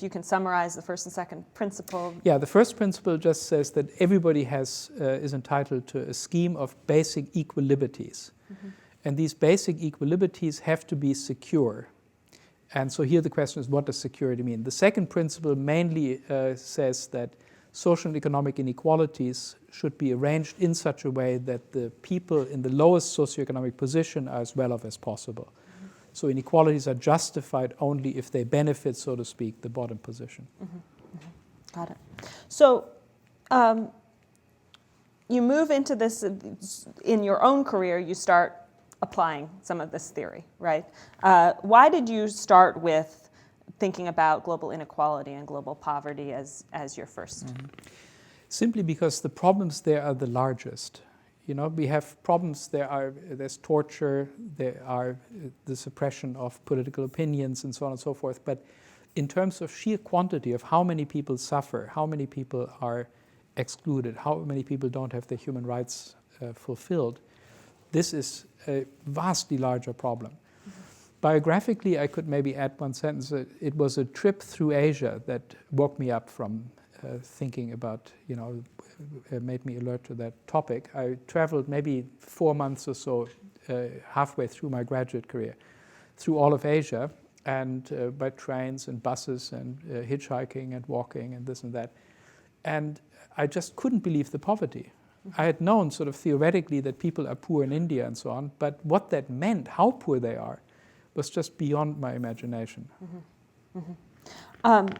if you can summarize the first and second principle. Yeah, the first principle just says that everybody is entitled to a scheme of basic equal liberties. Mm-hmm. And these basic equal liberties have to be secure. And so here the question is, what does security mean? The second principle mainly says that social and economic inequalities should be arranged in such a way that the people in the lowest socioeconomic position are as well off as possible. Mm-hmm. So inequalities are justified only if they benefit, so to speak, the bottom position. Mm-hmm. Mm-hmm. Got it. So you move into this, in your own career, you start applying some of this theory, right? Why did you start with thinking about global inequality and global poverty as your first? Mm-hmm. Simply because the problems there are the largest. You know, we have problems, there's torture, there are the suppression of political opinions and so on and so forth. But in terms of sheer quantity of how many people suffer, how many people are excluded, how many people don't have their human rights fulfilled, this is a vastly larger problem. Mm-hmm. Biographically, I could maybe add one sentence. It was a trip through Asia that woke me up from thinking about, made me alert to that topic. I traveled maybe 4 months or so, halfway through my graduate career, through all of Asia, and by trains and buses and hitchhiking and walking and this and that. And I just couldn't believe the poverty. I had known sort of theoretically that people are poor in India and so on, but what that meant, how poor they are, was just beyond my imagination. Mm-hmm. Mm-hmm.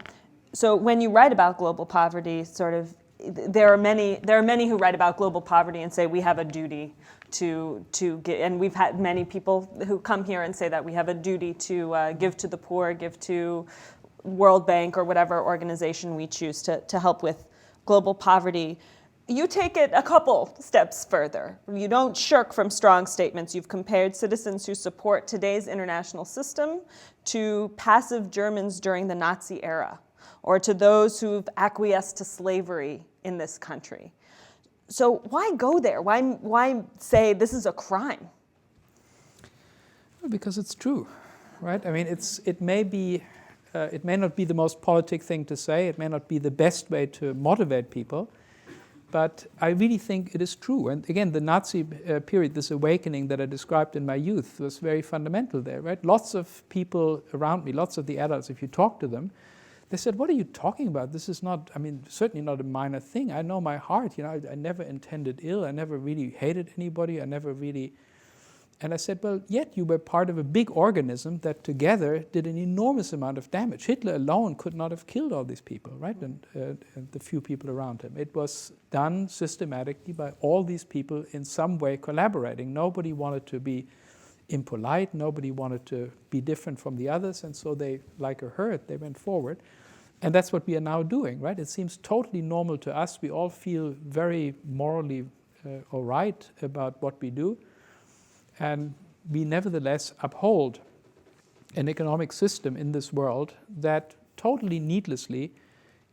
So when you write about global poverty, sort of, there are many who write about global poverty and say we have a duty to give, and we've had many people who come here and say that we have a duty to give to the poor, give to World Bank or whatever organization we choose to help with global poverty. You take it a couple steps further. You don't shirk from strong statements. You've compared citizens who support today's international system to passive Germans during the Nazi era, or to those who've acquiesced to slavery in this country. So why go there? Why say this is a crime? Because it's true, right? I mean, it may not be the most politic thing to say. It may not be the best way to motivate people. But I really think it is true. And again, the Nazi period, this awakening that I described in my youth, was very fundamental there, right? Lots of people around me, lots of the adults, if you talk to them, they said, what are you talking about? This is not, certainly not a minor thing. I know my heart, I never intended ill. I never really hated anybody. And I said, well, yet you were part of a big organism that together did an enormous amount of damage. Hitler alone could not have killed all these people, right? And the few people around him. It was done systematically by all these people in some way collaborating. Nobody wanted to be impolite. Nobody wanted to be different from the others. And so they, like a herd, they went forward. And that's what we are now doing, right? It seems totally normal to us. We all feel very morally all right about what we do. And we nevertheless uphold an economic system in this world that totally needlessly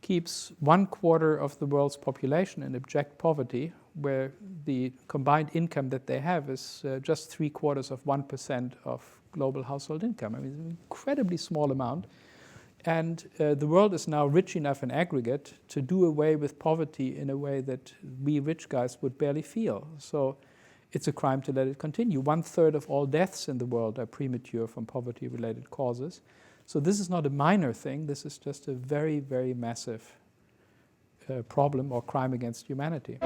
keeps 1/4 of the world's population in abject poverty, where the combined income that they have is just 3/4 of 1% of global household income. It's an incredibly small amount. And the world is now rich enough in aggregate to do away with poverty in a way that we rich guys would barely feel. So it's a crime to let it continue. 1/3 of all deaths in the world are premature from poverty-related causes. So this is not a minor thing. This is just a very, very massive problem or crime against humanity.